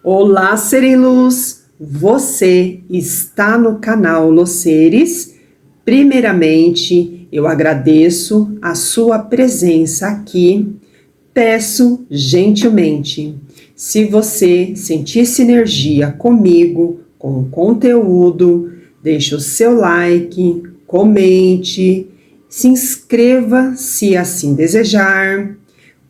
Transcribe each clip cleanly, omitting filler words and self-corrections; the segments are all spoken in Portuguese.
Olá, ser em luz! Você está no canal Los Seres. Primeiramente, eu agradeço a sua presença aqui. Peço gentilmente, se você sentir sinergia comigo, com o conteúdo, deixe o seu like, comente, se inscreva se assim desejar,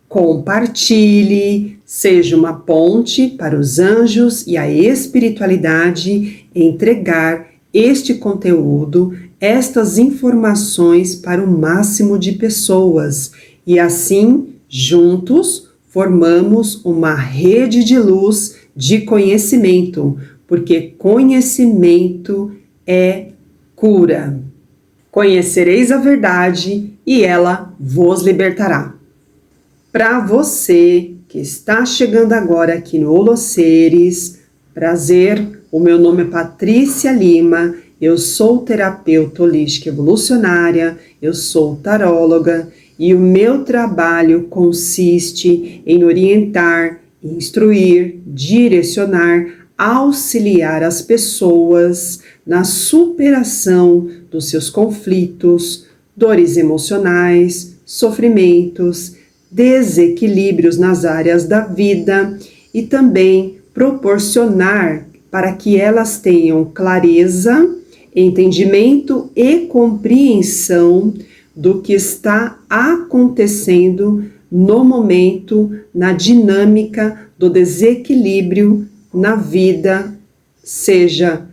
compartilhe, seja uma ponte para os anjos e a espiritualidade entregar este conteúdo, estas informações para o máximo de pessoas. E assim, juntos, formamos uma rede de luz de conhecimento, porque conhecimento é cura. Conhecereis a verdade e ela vos libertará. Para você que está chegando agora aqui no Los Seres, prazer, o meu nome é Patrícia Lima, eu sou terapeuta holística evolucionária, eu sou taróloga e o meu trabalho consiste em orientar, instruir, direcionar, auxiliar as pessoas na superação dos seus conflitos, dores emocionais, sofrimentos, desequilíbrios nas áreas da vida e também proporcionar para que elas tenham clareza, entendimento e compreensão do que está acontecendo no momento, na dinâmica do desequilíbrio na vida, seja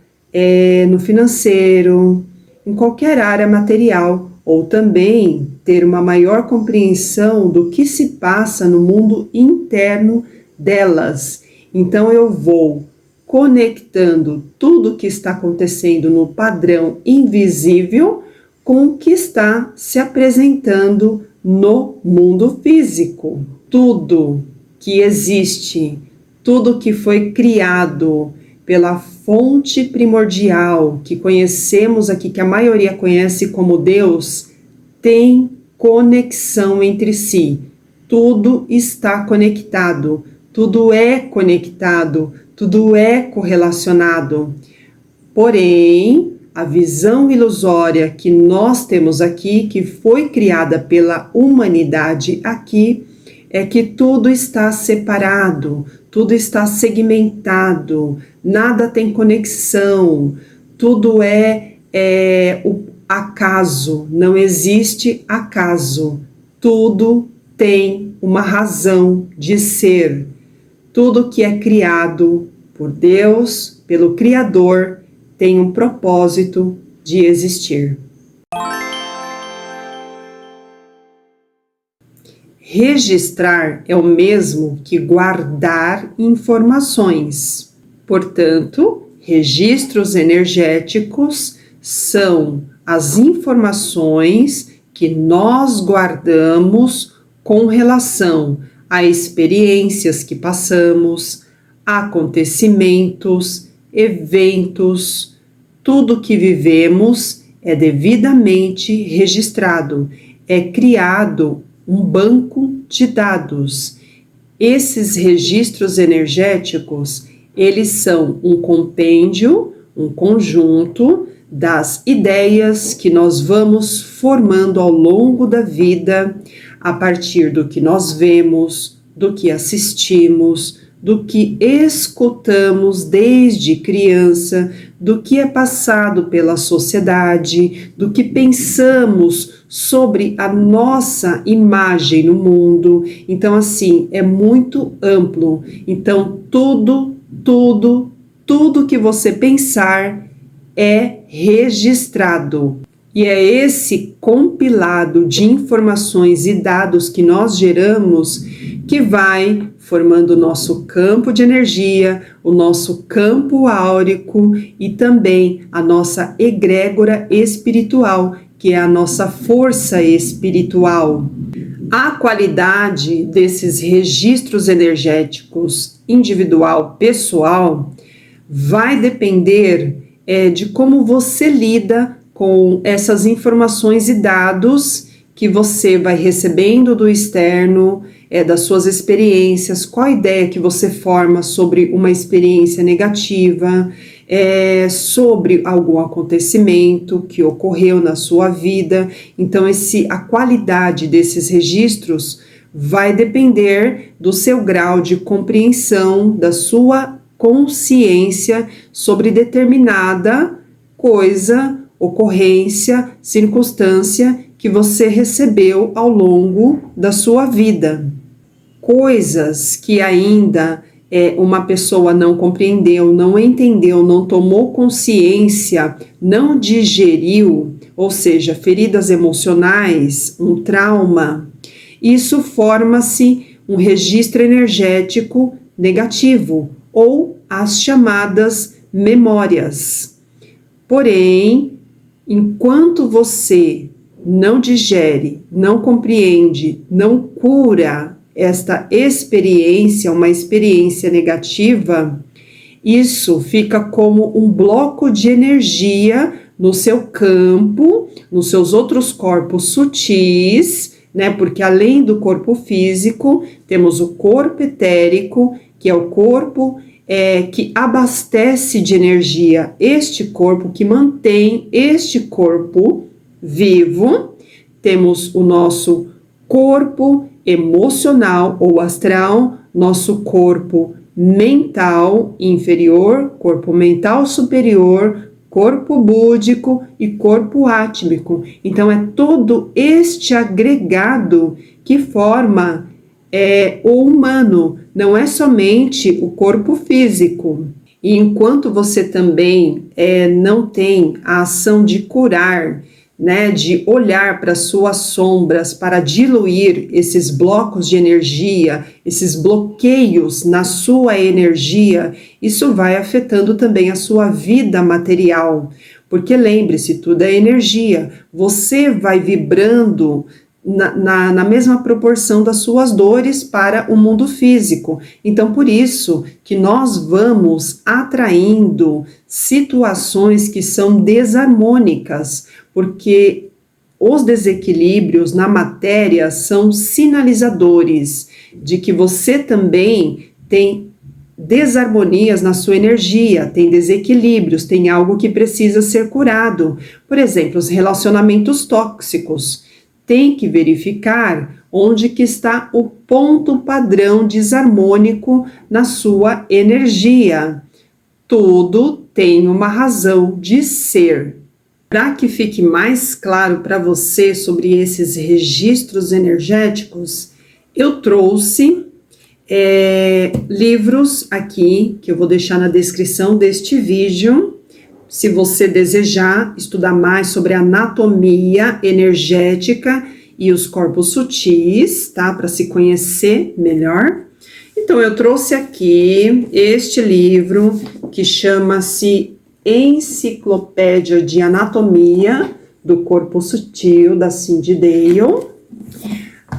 no financeiro, em qualquer área material, ou também ter uma maior compreensão do que se passa no mundo interno delas. Então eu vou conectando tudo o que está acontecendo no padrão invisível com o que está se apresentando no mundo físico. Tudo que existe, tudo que foi criado pela fonte primordial que conhecemos aqui, que a maioria conhece como Deus, tem conexão entre si. Tudo está conectado, tudo é conectado, tudo é correlacionado. Porém, a visão ilusória que nós temos aqui, que foi criada pela humanidade aqui, é que tudo está separado, tudo está segmentado, nada tem conexão, tudo é o acaso, não existe acaso, tudo tem uma razão de ser, tudo que é criado por Deus, pelo Criador, tem um propósito de existir. Registrar é o mesmo que guardar informações. Portanto, registros energéticos são as informações que nós guardamos com relação a experiências que passamos, acontecimentos, eventos, tudo que vivemos é devidamente registrado, é criado um banco de dados. Esses registros energéticos, eles são um compêndio, um conjunto das ideias que nós vamos formando ao longo da vida, a partir do que nós vemos, do que assistimos, do que escutamos desde criança, do que é passado pela sociedade, do que pensamos sobre a nossa imagem no mundo. Então, assim, é muito amplo. Então, tudo que você pensar é registrado. E é esse compilado de informações e dados que nós geramos que vai formando o nosso campo de energia, o nosso campo áurico e também a nossa egrégora espiritual, que é a nossa força espiritual. A qualidade desses registros energéticos individual, pessoal, vai depender de como você lida com essas informações e dados que você vai recebendo do externo, das suas experiências, qual a ideia que você forma sobre uma experiência negativa, sobre algum acontecimento que ocorreu na sua vida. Então, a qualidade desses registros vai depender do seu grau de compreensão, da sua consciência sobre determinada coisa, ocorrência, circunstância que você recebeu ao longo da sua vida. Coisas que ainda uma pessoa não compreendeu, não entendeu, não tomou consciência, não digeriu, ou seja, feridas emocionais, um trauma, isso forma-se um registro energético negativo, ou as chamadas memórias. Porém, enquanto você não digere, não compreende, não cura esta experiência, uma experiência negativa, isso fica como um bloco de energia no seu campo, nos seus outros corpos sutis, né? Porque além do corpo físico, temos o corpo etérico, que é o corpo que abastece de energia este corpo, que mantém este corpo vivo. Temos o nosso corpo emocional ou astral, nosso corpo mental inferior, corpo mental superior, corpo búdico e corpo átmico. Então, é todo este agregado que forma o humano, não é somente o corpo físico. E enquanto você também não tem a ação de curar, né, de olhar para suas sombras, para diluir esses blocos de energia, esses bloqueios na sua energia, isso vai afetando também a sua vida material. Porque lembre-se, tudo é energia. Você vai vibrando na mesma proporção das suas dores para o mundo físico. Então, por isso que nós vamos atraindo situações que são desarmônicas, porque os desequilíbrios na matéria são sinalizadores de que você também tem desarmonias na sua energia, tem desequilíbrios, tem algo que precisa ser curado. Por exemplo, os relacionamentos tóxicos. Tem que verificar onde que está o ponto padrão desarmônico na sua energia. Tudo tem uma razão de ser. Para que fique mais claro para você sobre esses registros energéticos, eu trouxe livros aqui, que eu vou deixar na descrição deste vídeo. Se você desejar estudar mais sobre a anatomia energética e os corpos sutis, tá? Para se conhecer melhor. Então, eu trouxe aqui este livro que chama-se Enciclopédia de Anatomia do Corpo Sutil, da Cyndi Dale.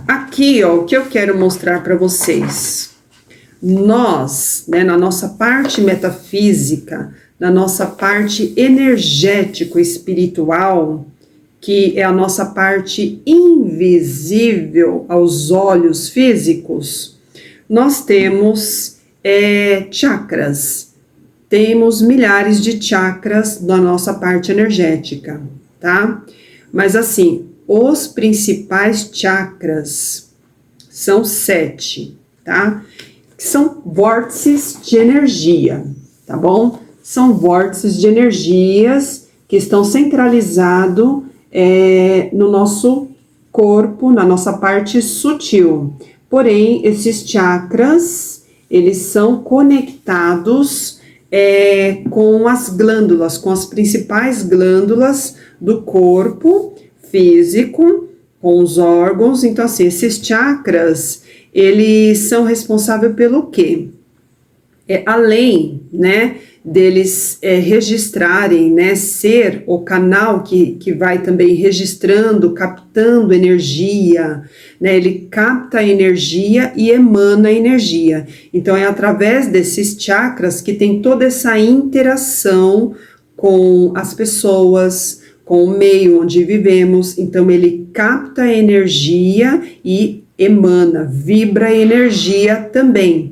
Aqui, ó, o que eu quero mostrar para vocês. Nós, né, na nossa parte metafísica, na nossa parte energético-espiritual, que é a nossa parte invisível aos olhos físicos, nós temos chakras. Temos milhares de chakras na nossa parte energética, tá? Mas assim, os principais chakras são 7, tá? Que são vórtices de energia, tá bom? São vórtices de energias que estão centralizados no nosso corpo, na nossa parte sutil. Porém, esses chakras, eles são conectados com as glândulas, com as principais glândulas do corpo físico, com os órgãos. Então, assim, esses chakras, eles são responsáveis pelo quê? além, né, deles registrarem, né, ser o canal que vai também registrando, captando energia, né, ele capta a energia e emana a energia. Então, é através desses chakras que tem toda essa interação com as pessoas, com o meio onde vivemos. Então, ele capta a energia e emana, vibra a energia também.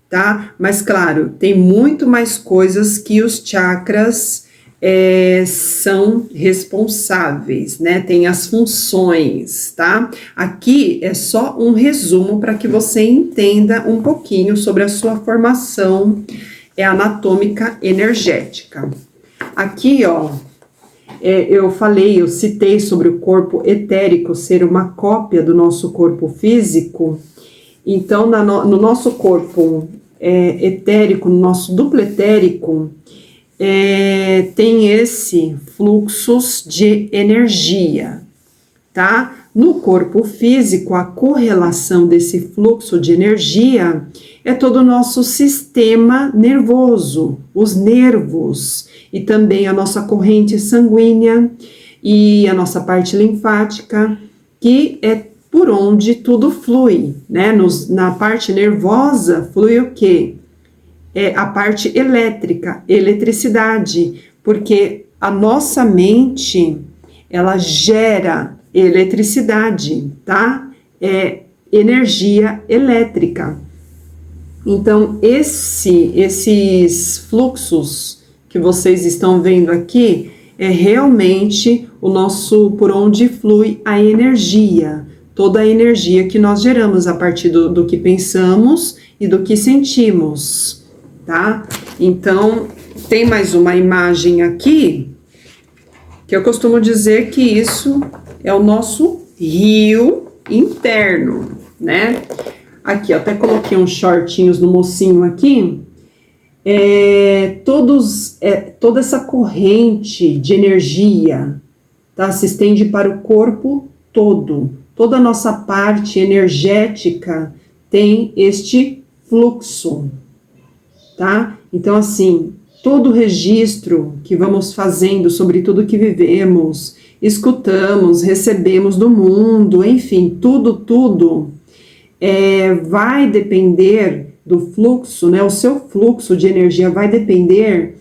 Tá? Mas claro, tem muito mais coisas que os chakras são responsáveis, né? Tem as funções, tá? Aqui é só um resumo para que você entenda um pouquinho sobre a sua formação anatômica energética. Aqui, ó, eu citei sobre o corpo etérico ser uma cópia do nosso corpo físico. Então, no nosso corpo etérico, no nosso duplo etérico, tem esse fluxos de energia, tá? No corpo físico, a correlação desse fluxo de energia é todo o nosso sistema nervoso, os nervos, e também a nossa corrente sanguínea e a nossa parte linfática, que é por onde tudo flui, né? Na parte nervosa flui o quê? A parte elétrica, eletricidade, porque a nossa mente, ela gera eletricidade, tá? Energia elétrica. Então, esses fluxos que vocês estão vendo aqui, é realmente por onde flui a energia. Toda a energia que nós geramos a partir do que pensamos e do que sentimos, tá? Então, tem mais uma imagem aqui, que eu costumo dizer que isso é o nosso rio interno, né? Aqui, até coloquei uns shortinhos no mocinho aqui. Toda essa corrente de energia, tá? Se estende para o corpo todo. Toda a nossa parte energética tem este fluxo, tá? Então, assim, todo registro que vamos fazendo sobre tudo que vivemos, escutamos, recebemos do mundo, enfim, tudo vai depender do fluxo, né? O seu fluxo de energia vai depender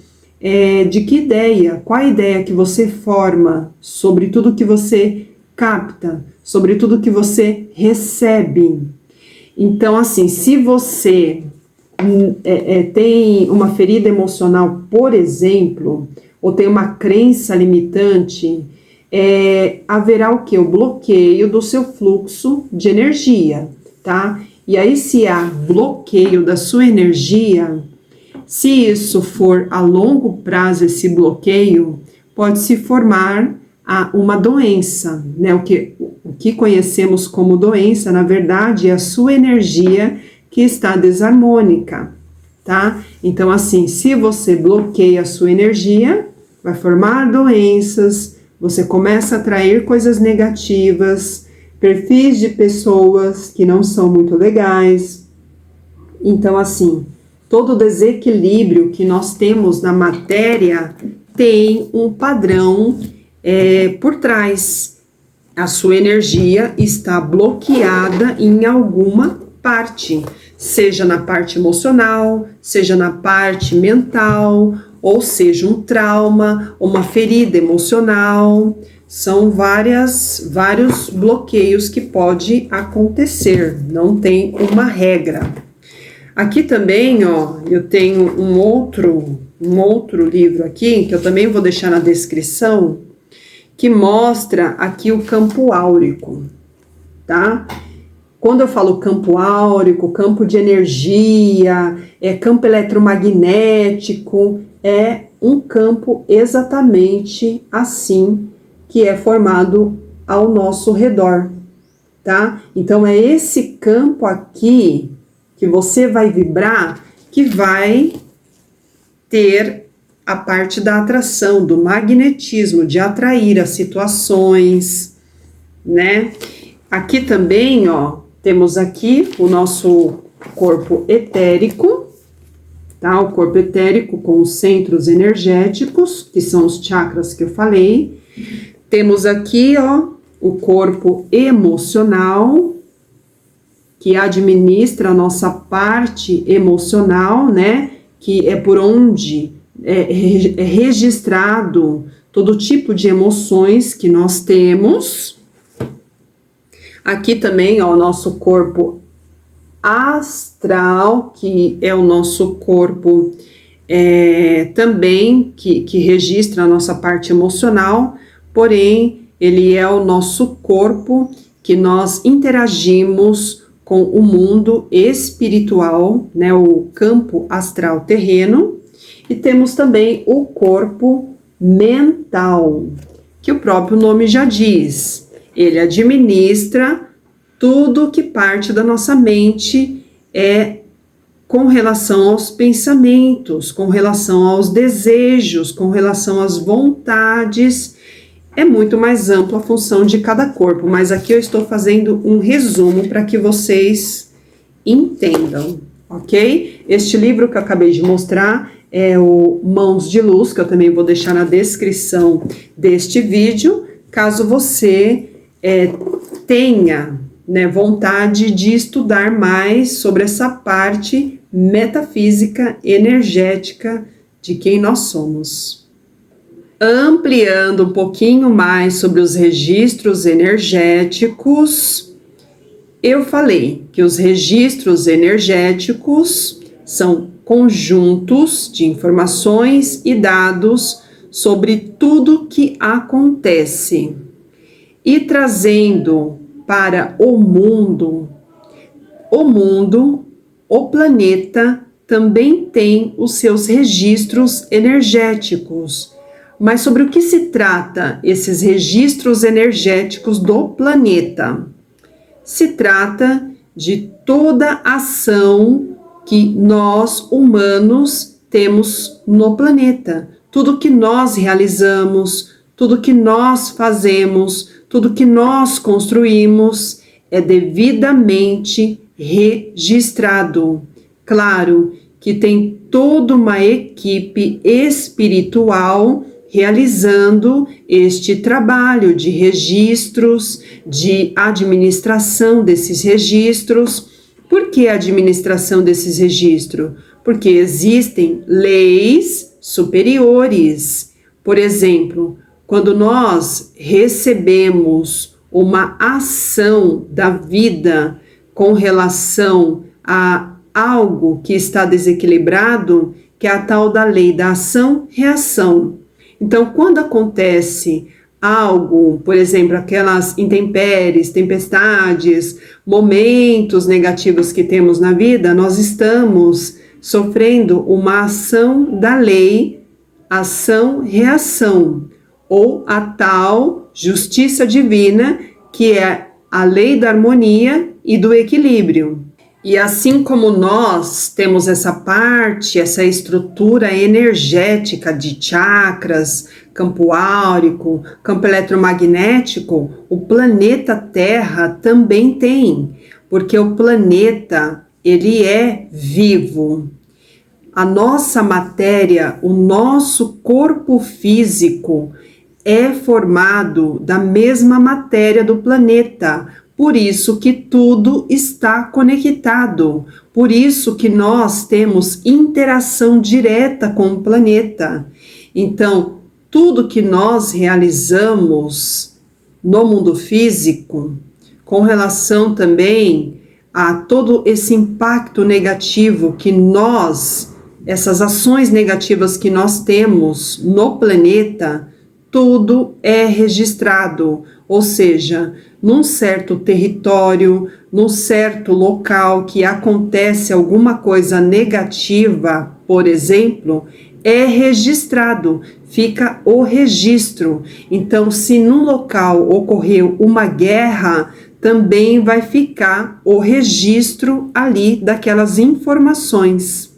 de que ideia, qual a ideia que você forma sobre tudo que você capta, sobre tudo que você recebe. Então, assim, se você tem uma ferida emocional, por exemplo, ou tem uma crença limitante, haverá o quê? O bloqueio do seu fluxo de energia, tá? E aí, se há bloqueio da sua energia, se isso for a longo prazo, esse bloqueio, pode se formar uma doença, né? O que conhecemos como doença, na verdade, é a sua energia que está desarmônica, tá? Então, assim, se você bloqueia a sua energia, vai formar doenças, você começa a atrair coisas negativas, perfis de pessoas que não são muito legais. Então, assim, todo desequilíbrio que nós temos na matéria tem um padrão por trás. A sua energia está bloqueada em alguma parte, seja na parte emocional, seja na parte mental, ou seja um trauma, uma ferida emocional. São vários bloqueios que pode acontecer, não tem uma regra. Aqui também, ó, eu tenho um outro livro aqui, que eu também vou deixar na descrição, que mostra aqui o campo áurico, tá? Quando eu falo campo áurico, campo de energia, campo eletromagnético, é um campo exatamente assim que é formado ao nosso redor, tá? Então, é esse campo aqui que você vai vibrar que vai ter a parte da atração, do magnetismo, de atrair as situações, né? Aqui também, ó, temos aqui o nosso corpo etérico, tá? O corpo etérico com os centros energéticos, que são os chakras que eu falei. Temos aqui, ó, o corpo emocional, que administra a nossa parte emocional, né? Que é por onde é registrado todo tipo de emoções que nós temos. Aqui também, ó, o nosso corpo astral, que é o nosso corpo também que registra a nossa parte emocional, porém, ele é o nosso corpo que nós interagimos com o mundo espiritual, né, o campo astral terreno, e temos também o corpo mental, que o próprio nome já diz, ele administra tudo que parte da nossa mente com relação aos pensamentos, com relação aos desejos, com relação às vontades. É muito mais ampla a função de cada corpo, mas aqui eu estou fazendo um resumo para que vocês entendam, ok? Este livro que eu acabei de mostrar é o Mãos de Luz, que eu também vou deixar na descrição deste vídeo, caso você tenha, né, vontade de estudar mais sobre essa parte metafísica, energética de quem nós somos. Ampliando um pouquinho mais sobre os registros energéticos, eu falei que os registros energéticos são conjuntos de informações e dados sobre tudo que acontece e trazendo para o mundo, o planeta também tem os seus registros energéticos. Mas sobre o que se trata esses registros energéticos do planeta? Se trata de toda ação que nós, humanos, temos no planeta. Tudo que nós realizamos, tudo que nós fazemos, tudo que nós construímos é devidamente registrado. Claro que tem toda uma equipe espiritual realizando este trabalho de registros, de administração desses registros. Por que a administração desses registros? Porque existem leis superiores. Por exemplo, quando nós recebemos uma ação da vida com relação a algo que está desequilibrado, que é a tal da lei da ação-reação. Então, quando acontece algo, por exemplo, aquelas intempéries, tempestades, momentos negativos que temos na vida, nós estamos sofrendo uma ação da lei, ação-reação, ou a tal justiça divina, que é a lei da harmonia e do equilíbrio. E assim como nós temos essa parte, essa estrutura energética de chakras, campo áurico, campo eletromagnético, o planeta Terra também tem, porque o planeta, ele é vivo. A nossa matéria, o nosso corpo físico é formado da mesma matéria do planeta. Por isso que tudo está conectado, por isso que nós temos interação direta com o planeta. Então, tudo que nós realizamos no mundo físico, com relação também a todo esse impacto negativo que nós, essas ações negativas que nós temos no planeta, tudo é registrado, ou seja, num certo território, num certo local que acontece alguma coisa negativa, por exemplo, é registrado, fica o registro. Então, se num local ocorreu uma guerra, também vai ficar o registro ali daquelas informações.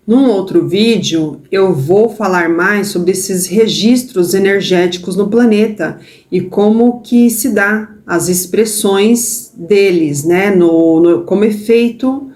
Num outro vídeo, eu vou falar mais sobre esses registros energéticos no planeta e como que se dá as expressões deles, né, como efeito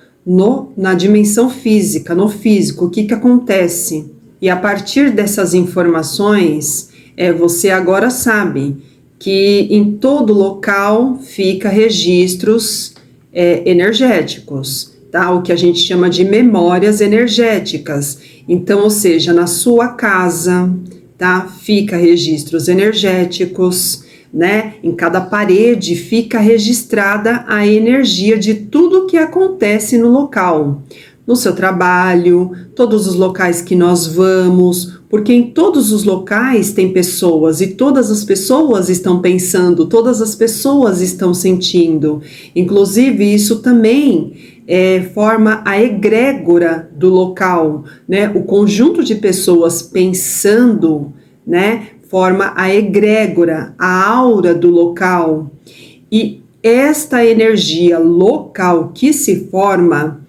na dimensão física, no físico, o que acontece. E a partir dessas informações, você agora sabe que em todo local fica registros energéticos, tá? O que a gente chama de memórias energéticas. Então, ou seja, na sua casa, tá? Fica registros energéticos, né? Em cada parede fica registrada a energia de tudo que acontece no local, no seu trabalho, todos os locais que nós vamos, porque em todos os locais tem pessoas e todas as pessoas estão pensando, todas as pessoas estão sentindo. Inclusive, isso também forma a egrégora do local, né? O conjunto de pessoas pensando, né? Forma a egrégora, a aura do local. E esta energia local que se forma,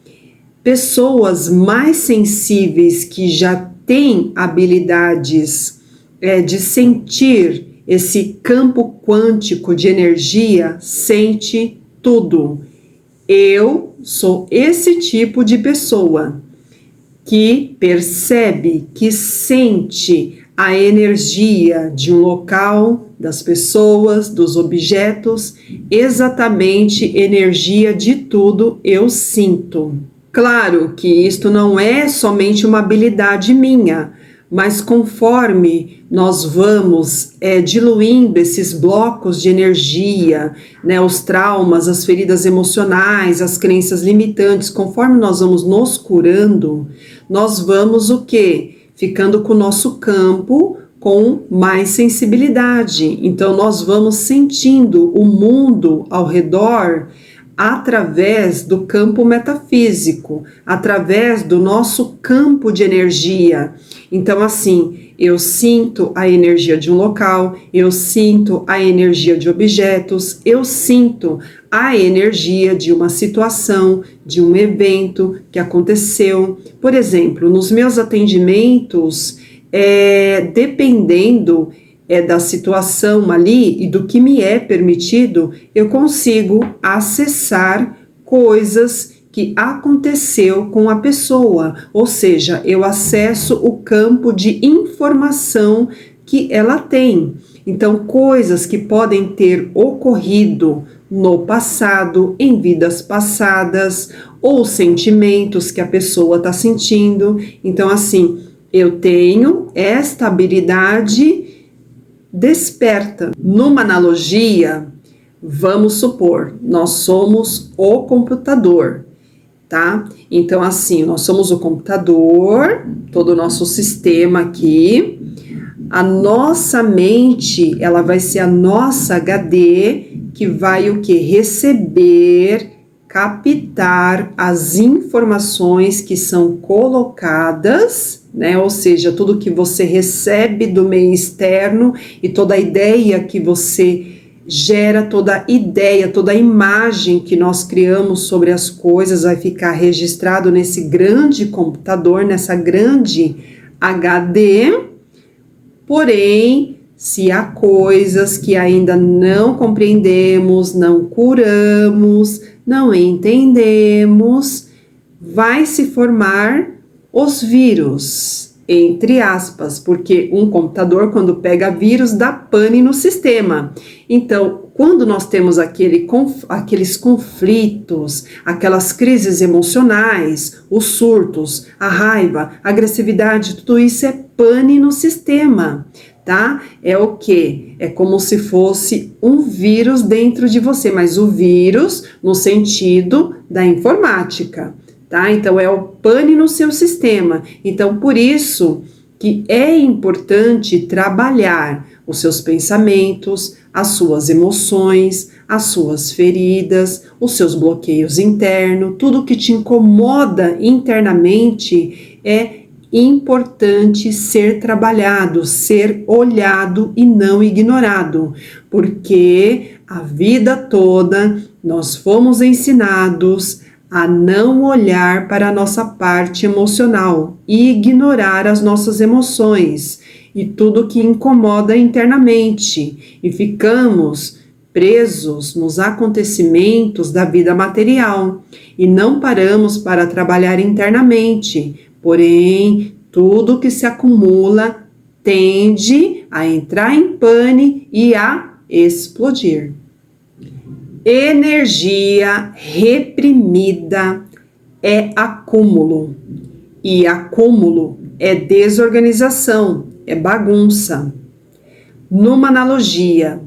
pessoas mais sensíveis que já têm habilidades de sentir esse campo quântico de energia, sente tudo. Eu sou esse tipo de pessoa que percebe, que sente a energia de um local, das pessoas, dos objetos, exatamente energia de tudo eu sinto. Claro que isto não é somente uma habilidade minha, mas conforme nós vamos diluindo esses blocos de energia, né, os traumas, as feridas emocionais, as crenças limitantes, conforme nós vamos nos curando, nós vamos o quê? Ficando com o nosso campo com mais sensibilidade. Então, nós vamos sentindo o mundo ao redor através do campo metafísico, através do nosso campo de energia. Então, assim, eu sinto a energia de um local, eu sinto a energia de objetos, eu sinto a energia de uma situação, de um evento que aconteceu. Por exemplo, nos meus atendimentos, dependendo da situação ali e do que me é permitido, eu consigo acessar coisas que aconteceu com a pessoa, ou seja, eu acesso o campo de informação que ela tem. Então, coisas que podem ter ocorrido no passado, em vidas passadas, ou sentimentos que a pessoa está sentindo. Então, assim, eu tenho esta habilidade desperta. Numa analogia, vamos supor, nós somos o computador, tá? Então, assim, nós somos o computador, todo o nosso sistema aqui. A nossa mente, ela vai ser a nossa HD, que vai o quê? Receber, captar as informações que são colocadas, né? Ou seja, tudo que você recebe do meio externo e toda a ideia que você gera, toda a ideia, toda a imagem que nós criamos sobre as coisas vai ficar registrado nesse grande computador, nessa grande HD. Porém, se há coisas que ainda não compreendemos, não curamos, não entendemos, vai se formar os vírus, entre aspas, porque um computador, quando pega vírus, dá pane no sistema. Então, quando nós temos aqueles conflitos, aquelas crises emocionais, os surtos, a raiva, a agressividade, tudo isso é pane no sistema, tá? É o quê? É como se fosse um vírus dentro de você, mas o vírus no sentido da informática, tá? Então, é o pane no seu sistema. Então, por isso que é importante trabalhar os seus pensamentos, as suas emoções, as suas feridas, os seus bloqueios internos, tudo que te incomoda internamente é importante ser trabalhado, ser olhado e não ignorado, porque a vida toda nós fomos ensinados a não olhar para a nossa parte emocional e ignorar as nossas emoções e tudo que incomoda internamente, e ficamos presos nos acontecimentos da vida material e não paramos para trabalhar internamente. Porém, tudo que se acumula tende a entrar em pane e a explodir. Energia reprimida é acúmulo, e acúmulo é desorganização, é bagunça. Numa analogia,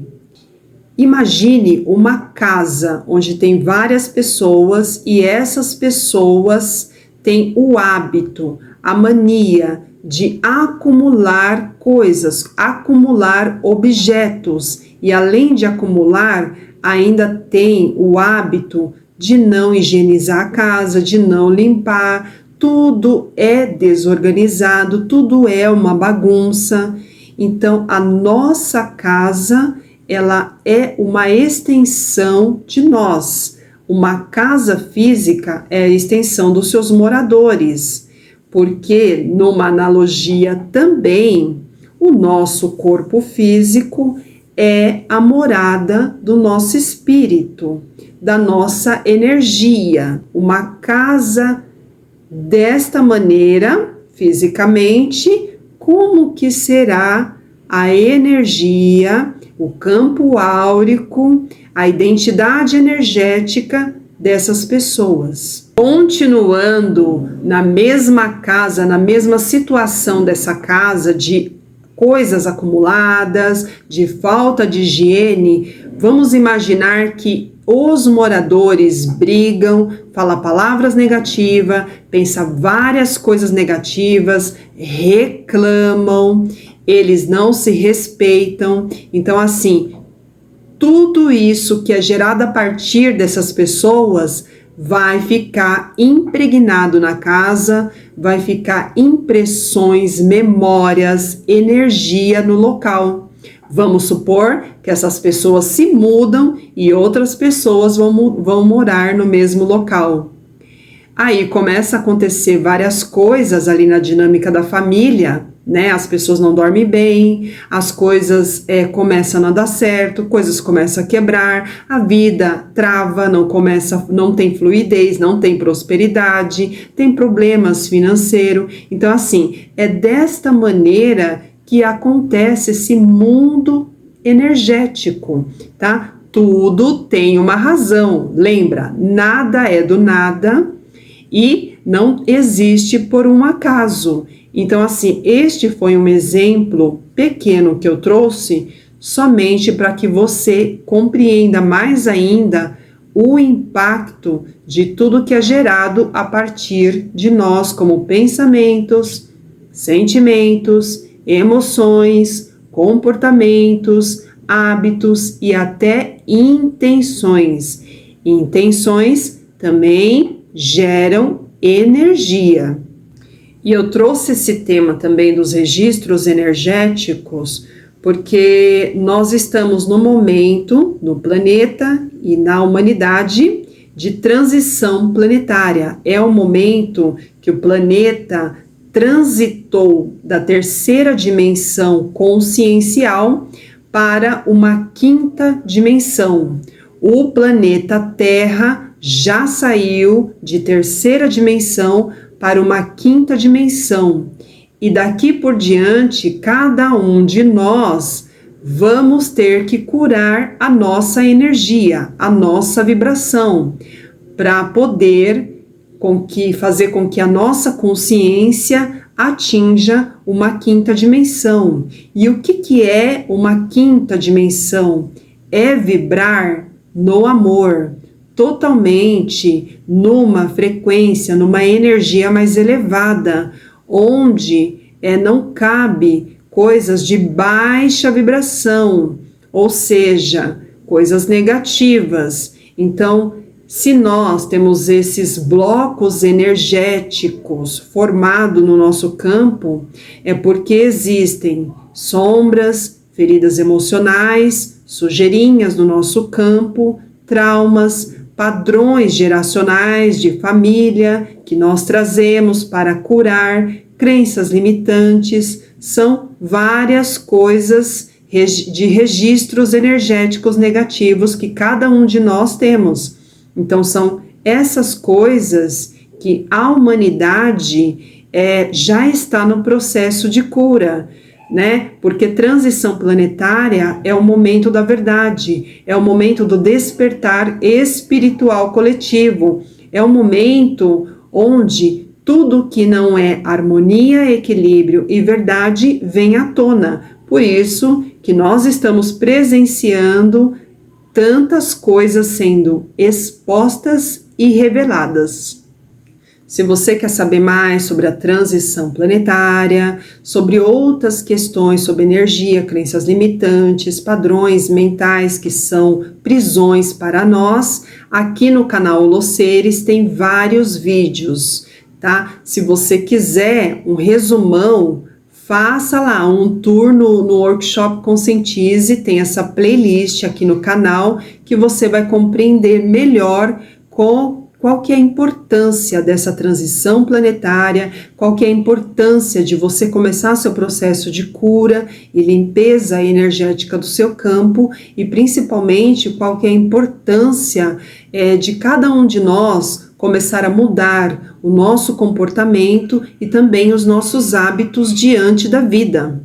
imagine uma casa onde tem várias pessoas e essas pessoas têm o hábito, a mania de acumular coisas, acumular objetos e além de acumular, ainda tem o hábito de não higienizar a casa, de não limpar, tudo é desorganizado, tudo é uma bagunça. Então, a nossa casa, ela é uma extensão de nós. Uma casa física é a extensão dos seus moradores, porque, numa analogia também, o nosso corpo físico é a morada do nosso espírito, da nossa energia. Uma casa desta maneira, fisicamente, como que será a energia, o campo áurico, a identidade energética dessas pessoas. Continuando na mesma casa, na mesma situação dessa casa de coisas acumuladas, de falta de higiene, vamos imaginar que os moradores brigam, falam palavras negativas, pensam várias coisas negativas, reclamam, eles não se respeitam. Então, assim, tudo isso que é gerado a partir dessas pessoas vai ficar impregnado na casa, vai ficar impressões, memórias, energia no local. Vamos supor que essas pessoas se mudam e outras pessoas vão morar no mesmo local. Aí começa a acontecer várias coisas ali na dinâmica da família, né? As pessoas não dormem bem, as coisas começam a não dar certo, coisas começam a quebrar, a vida trava, não tem fluidez, não tem prosperidade, tem problemas financeiros. Então, assim, é desta maneira que acontece esse mundo energético, tá? Tudo tem uma razão. Lembra, nada é do nada e não existe por um acaso. Então, assim, este foi um exemplo pequeno que eu trouxe somente para que você compreenda mais ainda o impacto de tudo que é gerado a partir de nós, como pensamentos, sentimentos, emoções, comportamentos, hábitos e até intenções. Intenções também geram energia. E eu trouxe esse tema também dos registros energéticos porque nós estamos no momento, no planeta e na humanidade, de transição planetária. É o momento que o planeta transitou da terceira dimensão consciencial para uma quinta dimensão. O planeta Terra já saiu de terceira dimensão para uma quinta dimensão. E daqui por diante, cada um de nós vamos ter que curar a nossa energia, a nossa vibração, para poder fazer com que a nossa consciência atinja uma quinta dimensão. E o que é uma quinta dimensão? É vibrar no amor, totalmente numa frequência, numa energia mais elevada, onde não cabe coisas de baixa vibração, ou seja, coisas negativas. Então, se nós temos esses blocos energéticos formados no nosso campo, é porque existem sombras, feridas emocionais, sujeirinhas no nosso campo, traumas, padrões geracionais de família que nós trazemos para curar, crenças limitantes, são várias coisas de registros energéticos negativos que cada um de nós temos. Então, são essas coisas que a humanidade já está no processo de cura, né? Porque transição planetária é o momento da verdade, é o momento do despertar espiritual coletivo, é o momento onde tudo que não é harmonia, equilíbrio e verdade vem à tona. Por isso que nós estamos presenciando tantas coisas sendo expostas e reveladas. Se você quer saber mais sobre a transição planetária, sobre outras questões sobre energia, crenças limitantes, padrões mentais que são prisões para nós, aqui no canal Holoseres tem vários vídeos, tá? Se você quiser um resumão, faça lá um tour no Workshop Conscientize, tem essa playlist aqui no canal que você vai compreender melhor qual que é a importância dessa transição planetária, qual que é a importância de você começar seu processo de cura e limpeza energética do seu campo e principalmente qual que é a importância de cada um de nós começar a mudar o nosso comportamento e também os nossos hábitos diante da vida.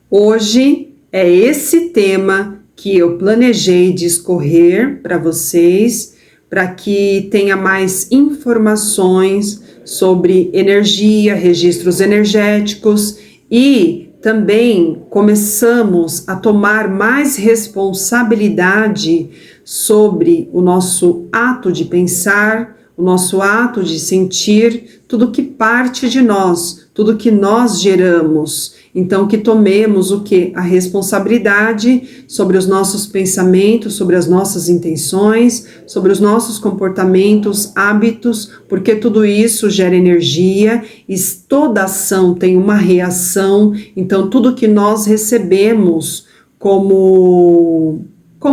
Hoje é esse tema que eu planejei discorrer para vocês, para que tenha mais informações sobre energia, registros energéticos e também começamos a tomar mais responsabilidade sobre o nosso ato de pensar, o nosso ato de sentir, tudo que parte de nós, tudo que nós geramos. Então, que tomemos o quê? A responsabilidade sobre os nossos pensamentos, sobre as nossas intenções, sobre os nossos comportamentos, hábitos, porque tudo isso gera energia e toda ação tem uma reação. Então, tudo que nós recebemos como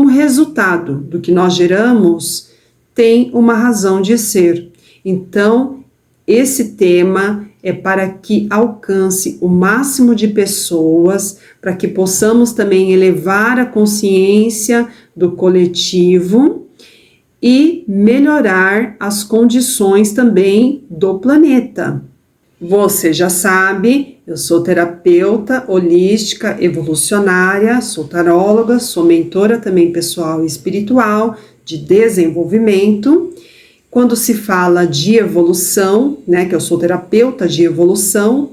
resultado do que nós geramos tem uma razão de ser. Então, esse tema é para que alcance o máximo de pessoas, para que possamos também elevar a consciência do coletivo e melhorar as condições também do planeta. Você já sabe, eu sou terapeuta holística evolucionária, sou taróloga, sou mentora também pessoal e espiritual de desenvolvimento. Quando se fala de evolução, né, que eu sou terapeuta de evolução,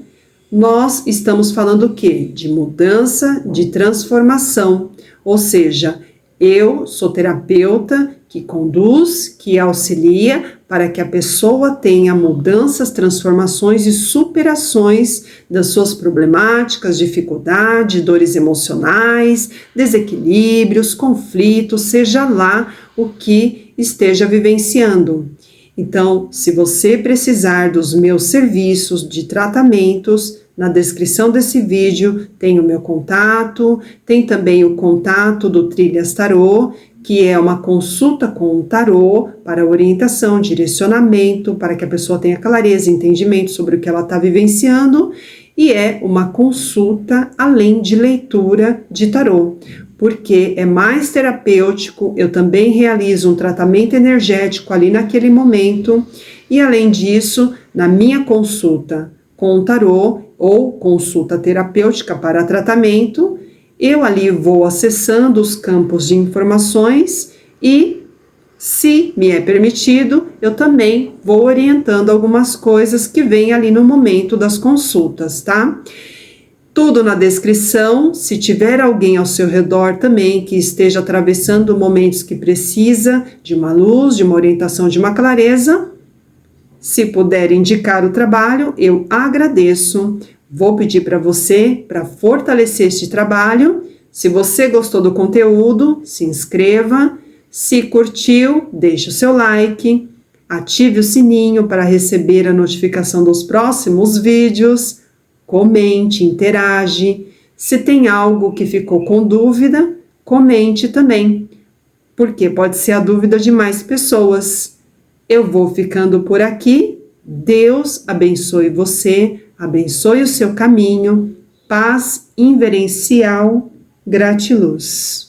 nós estamos falando o quê? De mudança, de transformação. Ou seja, eu sou terapeuta que conduz, que auxilia para que a pessoa tenha mudanças, transformações e superações das suas problemáticas, dificuldades, dores emocionais, desequilíbrios, conflitos, seja lá o que esteja vivenciando. Então, se você precisar dos meus serviços de tratamentos, na descrição desse vídeo tem o meu contato, tem também o contato do Trilhas Tarô, que é uma consulta com o tarô para orientação, direcionamento, para que a pessoa tenha clareza e entendimento sobre o que ela está vivenciando, e é uma consulta além de leitura de tarô, porque é mais terapêutico, eu também realizo um tratamento energético ali naquele momento, e além disso, na minha consulta com o tarô ou consulta terapêutica para tratamento, eu ali vou acessando os campos de informações e, se me é permitido, eu também vou orientando algumas coisas que vêm ali no momento das consultas, tá? Tudo na descrição. Se tiver alguém ao seu redor também que esteja atravessando momentos que precisa de uma luz, de uma orientação, de uma clareza, se puder indicar o trabalho, eu agradeço. Vou pedir para você, para fortalecer este trabalho, se você gostou do conteúdo, se inscreva, se curtiu, deixe o seu like, ative o sininho para receber a notificação dos próximos vídeos, comente, interage. Se tem algo que ficou com dúvida, comente também, porque pode ser a dúvida de mais pessoas. Eu vou ficando por aqui. Deus abençoe você, abençoe o seu caminho, paz inverencial, Gratiluz.